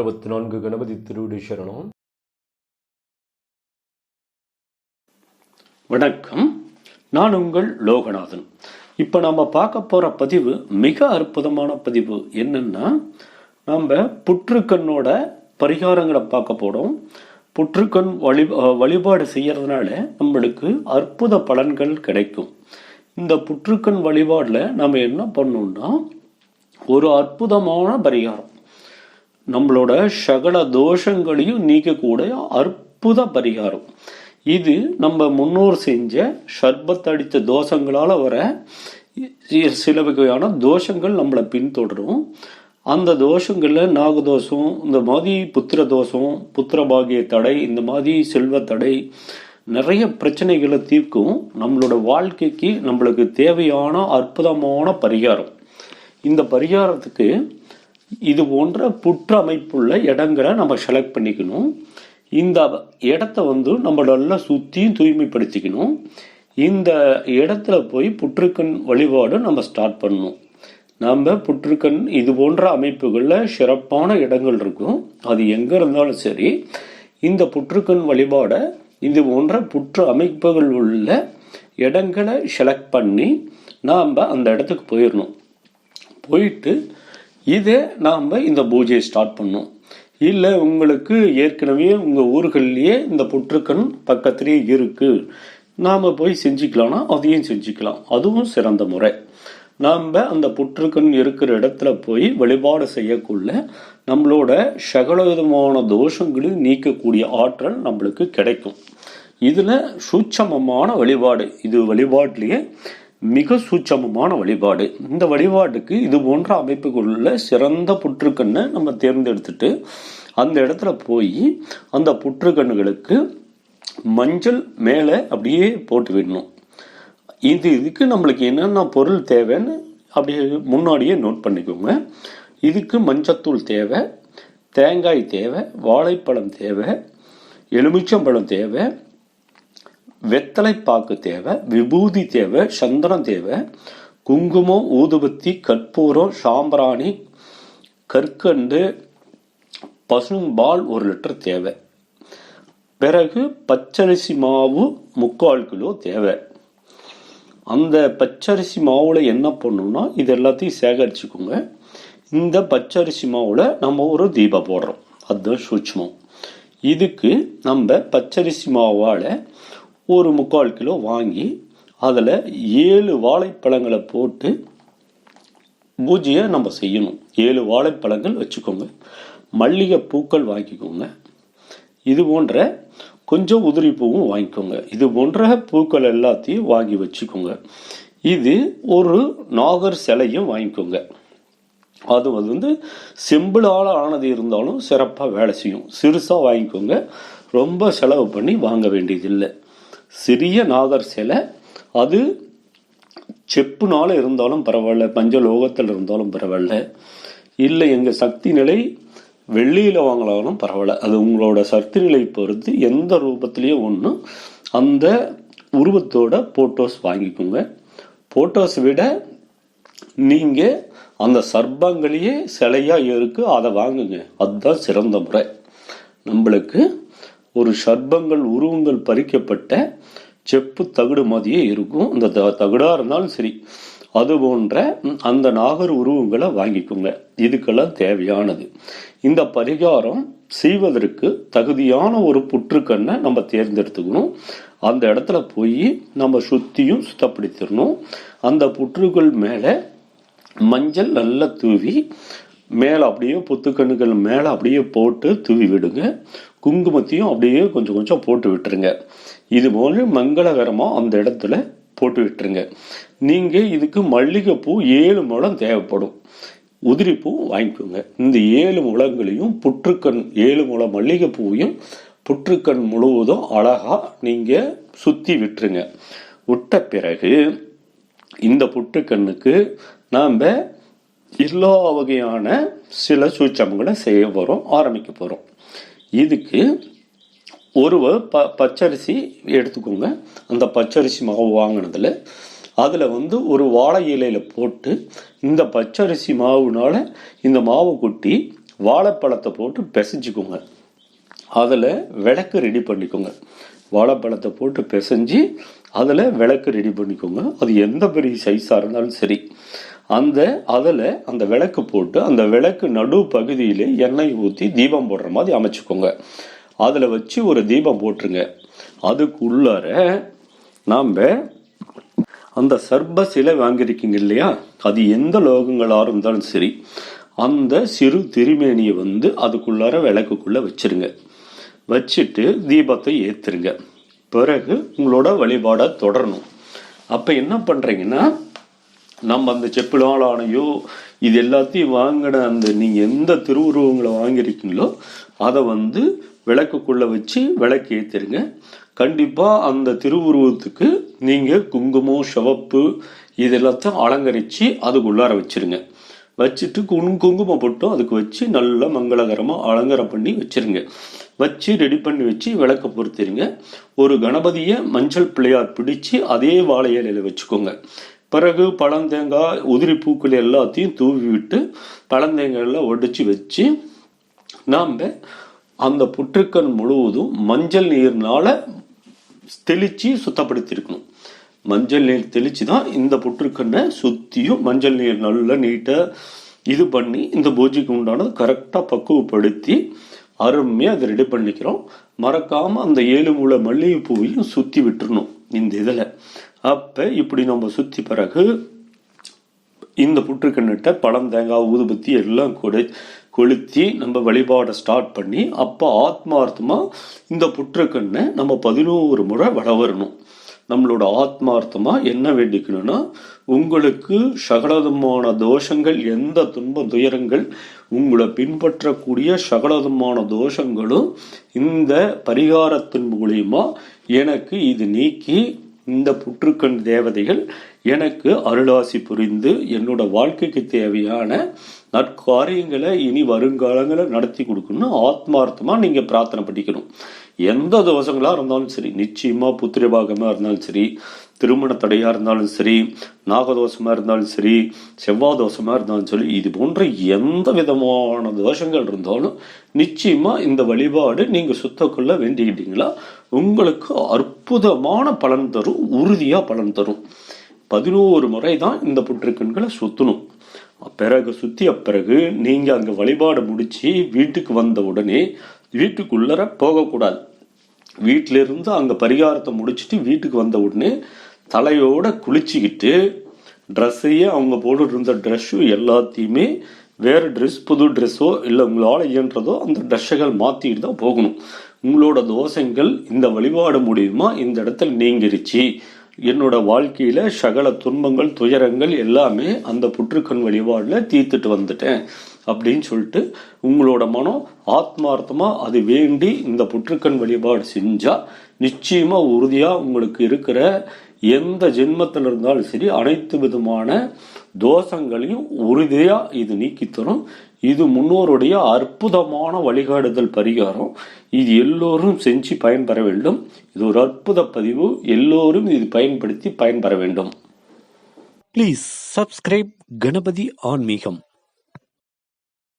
64 கணபதி திருவடி சரணம். வணக்கம், நான் உங்கள் லோகநாதன். இப்போ நம்ம பார்க்க போகிற பதிவு மிக அற்புதமான பதிவு. என்னன்னா, நம்ம புற்றுக்கண்ணோட பரிகாரங்களை பார்க்க போகிறோம். புற்றுக்கண் வழிபாடு செய்யறதுனால நம்மளுக்கு அற்புத பலன்கள் கிடைக்கும். இந்த புற்றுக்கண் வழிபாடில் நம்ம என்ன பண்ணோம்னா, ஒரு அற்புதமான பரிகாரம், நம்மளோட சகல தோஷங்களையும் நீக்கக்கூடிய அற்புத பரிகாரம் இது. நம்ம முன்னோர் செஞ்ச சர்பத் அடித்த தோஷங்களால் வர சில வகையான தோஷங்கள் நம்மளை பின்தொடரும். அந்த தோஷங்களில் நாகதோஷம், இந்த மாதிரி புத்திர தோஷம், புத்திர பாகிய தடை, இந்த மாதிரி செல்வ தடை, நிறைய பிரச்சனைகளை தீர்க்கும். நம்மளோட வாழ்க்கைக்கு நம்மளுக்கு தேவையான அற்புதமான பரிகாரம். இந்த பரிகாரத்துக்கு இது போன்ற புற்று அமைப்புள்ள இடங்களை நம்ம செலக்ட் பண்ணிக்கணும். இந்த இடத்த நம்ம நல்லா சுற்றியும் தூய்மைப்படுத்திக்கணும். இந்த இடத்துல போய் புற்றுக்கண் வழிபாடு நம்ம ஸ்டார்ட் பண்ணணும். நம்ம புற்றுக்கண் இது போன்ற அமைப்புகளில் சிறப்பான இடங்கள் இருக்கும். அது எங்கே இருந்தாலும் சரி, இந்த புற்றுக்கண் வழிபாடை இது போன்ற புற்று அமைப்புகள் உள்ள இடங்களை செலக்ட் பண்ணி நாம் அந்த இடத்துக்கு போயிடணும். போயிட்டு இதே நாம் இந்த பூஜையை ஸ்டார்ட் பண்ணோம். இல்லை உங்களுக்கு ஏற்கனவே உங்கள் ஊர்கள்லேயே இந்த புற்றுக்கண் பக்கத்துலேயே இருக்குது, நாம் போய் செஞ்சுக்கலாம்னா அதையும் செஞ்சுக்கலாம். அதுவும் சிறந்த முறை. நாம் அந்த புற்றுக்கண் இருக்கிற இடத்துல போய் வழிபாடு செய்யக்குள்ள நம்மளோட சகல விதமான தோஷங்களையும் நீக்கக்கூடிய ஆற்றல் நம்மளுக்கு கிடைக்கும். இதில் சூட்சமமான வழிபாடு, இது வழிபாட்டிலேயே மிக சூட்சமமான வழிபாடு. இந்த வழிபாட்டுக்கு இது போன்ற அமைப்புகளுள்ள சிறந்த புற்றுக்கண்ணை நம்ம தேர்ந்தெடுத்துட்டு அந்த இடத்துல போய் அந்த புற்றுக்கண்ணுகளுக்கு மஞ்சள் மேலே அப்படியே போட்டு விடணும். இதுக்கு நம்மளுக்கு என்னென்ன பொருள் தேவைன்னு அப்படியே முன்னாடியே நோட் பண்ணிக்கோங்க. இதுக்கு மஞ்சத்தூள் தேவை, தேங்காய் தேவை, வாழைப்பழம் தேவை, எலுமிச்சம்பழம் தேவை, வெத்தலைப்பாக்கு தேவை, விபூதி தேவை, சந்தனம் தேவை, குங்குமம், ஊதுபத்தி, கற்பூரம், சாம்பிராணி, கற்கண்டு, பசும்பால் 1 லிட்டர் தேவை. பிறகு பச்சரிசி மாவு 3/4 கிலோ தேவை. அந்த பச்சரிசி மாவில் என்ன பண்ணணும்னா, இது எல்லாத்தையும் சேகரிச்சுக்கோங்க. இந்த பச்சரிசி மாவில் நம்ம ஒரு தீபம் போடுறோம், அதுதான் சூட்சமம். இதுக்கு நம்ம பச்சரிசி மாவால் ஒரு 3/4 கிலோ வாங்கி அதில் 7 வாழைப்பழங்களை போட்டு பூஜையை நம்ம செய்யணும். 7 வாழைப்பழங்கள் வச்சுக்கோங்க. மல்லிகை பூக்கள் வாங்கிக்கோங்க. இது போன்ற கொஞ்சம் உதிரி பூவும் வாங்கிக்கோங்க. இது போன்ற பூக்கள் எல்லாத்தையும் வாங்கி வச்சுக்கோங்க. இது ஒரு நாகர் சிலையும் வாங்கிக்கோங்க. அது செம்பிளால் ஆனது இருந்தாலும் சிறப்பாக வேலை செய்யும். சிறுசாக வாங்கிக்கோங்க, ரொம்ப செலவு பண்ணி வாங்க வேண்டியதில்லை. சிறிய நாகர் சிலை, அது செப்புனால இருந்தாலும் பரவாயில்ல, பஞ்சலோகத்தில் இருந்தாலும் பரவாயில்ல, இல்லை எங்கள் சக்தி நிலை வெள்ளியில் வாங்கலாலும் பரவாயில்ல. அது உங்களோட சக்தி நிலை பொறுத்து எந்த ரூபத்திலேயே ஒன்று அந்த உருவத்தோட போட்டோஸ் வாங்கிக்கோங்க. போட்டோஸ் விட நீங்கள் அந்த சர்ப்பங்களையே சிலையாக இருக்கு, அதை வாங்குங்க. அதுதான் சிறந்த முறை. நம்மளுக்கு ஒரு சர்ப்பங்கள் உருவங்கள் பறிக்கப்பட்ட செப்பு தகுடு மாதிரியே இருக்கும். அந்த தகுடாக இருந்தாலும் சரி, அது போன்ற அந்த நாகர் உருவங்களை வாங்கிக்கோங்க. இதுக்கெல்லாம் தேவையானது. இந்த பரிகாரம் செய்வதற்கு தகுதியான ஒரு புற்றுக்கண்ணை நம்ம தேர்ந்தெடுத்துக்கணும். அந்த இடத்துல போய் நம்ம சுத்தியும் சுத்தப்படுத்திடணும். அந்த புற்றுகள் மேலே மஞ்சள் நல்லா தூவி மேலே அப்படியே புத்துக்கண்ணுகள் மேலே அப்படியே போட்டு தூவி விடுங்க. குங்குமத்தையும் அப்படியே கொஞ்சம் கொஞ்சம் போட்டு விட்டுருங்க. இது போல மங்களகரமாக அந்த இடத்துல போட்டு விட்டுருங்க. நீங்கள் இதுக்கு மல்லிகைப்பூ 7 முழம் தேவைப்படும். உதிரிப்பூ வாங்கிக்கோங்க. இந்த 7 முழங்களையும் புற்றுக்கண் 7 முழம் மல்லிகைப்பூவையும் புற்றுக்கண் முழுவதும் அழகாக நீங்கள் சுற்றி விட்டுருங்க. விட்ட பிறகு இந்த புற்றுக்கண்ணுக்கு நாம் எல்லா வகையான சில சூட்சமங்களை செய்ய போகிறோம், ஆரம்பிக்க போகிறோம். இதுக்கு ஒரு பச்சரிசி எடுத்துக்கோங்க. அந்த பச்சரிசி மாவு வாங்கினதில் அதில் ஒரு வாழை இலையில் போட்டு இந்த பச்சரிசி மாவுனால் இந்த மாவை கொட்டி வாழைப்பழத்தை போட்டு பிசைஞ்சுக்கோங்க. அதில் விளக்கு ரெடி பண்ணிக்கோங்க. வாழைப்பழத்தை போட்டு பிசைஞ்சு அதில் விளக்கு ரெடி பண்ணிக்கோங்க. அது எந்த பெரிய சைஸாக இருந்தாலும் சரி. அதில் அந்த விளக்கு போட்டு அந்த விளக்கு நடு பகுதியில் எண்ணெய் ஊற்றி தீபம் போடுற மாதிரி அமைச்சுக்கோங்க. அதில் வச்சு ஒரு தீபம் போட்டுருங்க. அதுக்குள்ளார நாம் அந்த சர்ப சிலை வாங்கியிருக்கீங்க இல்லையா, அது எந்த லோகங்களாக இருந்தாலும் சரி, அந்த சிறு திருமேனியை அதுக்குள்ளார விளக்குக்குள்ளே வச்சிருங்க. வச்சுட்டு தீபத்தை ஏற்றுருங்க. பிறகு உங்களோட வழிபாடை தொடரணும். அப்போ என்ன பண்ணுறீங்கன்னா, நம்ம அந்த செப்பிலானையோ இது எல்லாத்தையும் வாங்கின அந்த நீங்கள் எந்த திருவுருவங்களை வாங்கியிருக்கீங்களோ அதை விளக்குக்குள்ளே வச்சு விளக்கு ஏற்றிருங்க. கண்டிப்பாக அந்த திருவுருவத்துக்கு நீங்கள் குங்குமம், சிவப்பு இது எல்லாத்தையும் அலங்கரித்து அதுக்குள்ளார வச்சுருங்க. வச்சுட்டு குங்குமம் போட்டும் அதுக்கு வச்சு நல்லா மங்களகரமாக அலங்காரம் பண்ணி வச்சுருங்க. வச்சு ரெடி பண்ணி வச்சு விளக்க பொறுத்திருங்க. ஒரு கணபதியை மஞ்சள் பிள்ளையார் பிடிச்சி அதே வாழை இலையில் வச்சுக்கோங்க. பிறகு பழந்தேங்காய், உதிரி பூக்கள் எல்லாத்தையும் தூவி விட்டு பழந்தேங்காயெல்லாம் ஒடிச்சு வச்சு நாம் அந்த புற்றுக்கண் முழுவதும் மஞ்சள் நீர்னால் தெளித்து சுத்தப்படுத்தியிருக்கணும். மஞ்சள் நீர் தெளித்து தான் இந்த புற்றுக்கண்ணை சுற்றியும் மஞ்சள் நீர் நல்லா நீட்டாக இது பண்ணி இந்த பூஜைக்கு உண்டானது கரெக்டாக பக்குவப்படுத்தி அருமையாக அதை ரெடி பண்ணிக்கிறோம். மறக்காமல் அந்த 7 முளை மல்லிகைப்பூவையும் சுற்றி விட்டுறணும் இந்த இதில். அப்போ இப்படி நம்ம சுற்றி பிறகு இந்த புற்றுக்கண்ணிட்ட பழம், தேங்காய், ஊதுபத்தி எல்லாம் கொளுத்தி நம்ம வழிபாடை ஸ்டார்ட் பண்ணி அப்போ ஆத்மார்த்தமாக இந்த புற்றுக்கண்ணை நம்ம 11 முறை வரணும். நம்மளோட ஆத்மார்த்தமாக என்ன வேண்டிக்கணும்னா, உங்களுக்கு சகலவிதமான தோஷங்கள், எந்த துன்ப துயரங்கள் உங்களை பின்பற்றக்கூடிய சகலவிதமான தோஷங்களும் இந்த பரிகாரத்தின் மூலியமா எனக்கு இது நீக்கி இந்த புற்றுக்கண் தேவதைகள் எனக்கு அருளாசி புரிந்து என்னோட வாழ்க்கைக்கு தேவையான நற்காரியங்களை இனி வருங்காலங்களை நடத்தி கொடுக்கணும்னு ஆத்மார்த்தமாக நீங்கள் பிரார்த்தனை பண்ணிக்கணும். எந்த தோஷங்களாக இருந்தாலும் சரி, நிச்சயமாக புத்திரபாகமாக இருந்தாலும் சரி, திருமண தடையாக இருந்தாலும் சரி, நாகதோஷமாக இருந்தாலும் சரி, செவ்வாய் தோஷமாக இருந்தாலும் சரி, இது போன்ற எந்த விதமான தோஷங்கள் இருந்தாலும் நிச்சயமாக இந்த வழிபாடு நீங்கள் சுத்தக்கொள்ள வேண்டிக்கிட்டீங்களா உங்களுக்கு அற்புதமான பலன் தரும், உறுதியாக பலன் தரும். 11 முறை தான் இந்த புற்றுக்கண்களை சுற்றணும். பிறகு சுற்றிய பிறகு நீங்கள் அங்கே வழிபாடு முடித்து வீட்டுக்கு வந்த உடனே வீட்டுக்குள்ளர போகக்கூடாது. வீட்டிலிருந்து அங்கே பரிகாரத்தை முடிச்சுட்டு வீட்டுக்கு வந்த உடனே தலையோட குளிச்சுக்கிட்டு ட்ரெஸ்ஸையே அவங்க போட்டுட்டு இருந்த ட்ரெஸ்ஸு எல்லாத்தையுமே வேறு ட்ரெஸ், புது ட்ரெஸ்ஸோ இல்லை உங்களால் இயன்றதோ அந்த ட்ரெஸ்ஸுகள் மாற்றிட்டு தான் போகணும். உங்களோட தோஷங்கள் இந்த வழிபாடு மூலியமா இந்த இடத்துல நீங்கிருச்சு, என்னோட வாழ்க்கையில் சகல துன்பங்கள், துயரங்கள் எல்லாமே அந்த புற்றுக்கண் வழிபாடில் தீர்த்துட்டு வந்துட்டேன் அப்படின்னு சொல்லிட்டு உங்களோட மனம் ஆத்மார்த்தமாக அது வேண்டி இந்த புற்றுக்கண் வழிபாடு செஞ்சால் நிச்சயமாக உறுதியாக உங்களுக்கு இருக்கிற எந்த ஜென்மத்தில் இருந்தாலும் சரி அனைத்து விதமான தோஷங்களையும் உறுதியாக இது நீக்கி தரும். இது முன்னோருடைய அற்புதமான வழிகாடுதல் பரிகாரம். இது எல்லோரும் செஞ்சு பயன்பெற வேண்டும். இது ஒரு அற்புத பதிவு. எல்லோரும் இது பயன்படுத்தி பயன்பெற வேண்டும். ப்ளீஸ் சப்ஸ்கிரைப் கணபதி ஆன்மீகம்.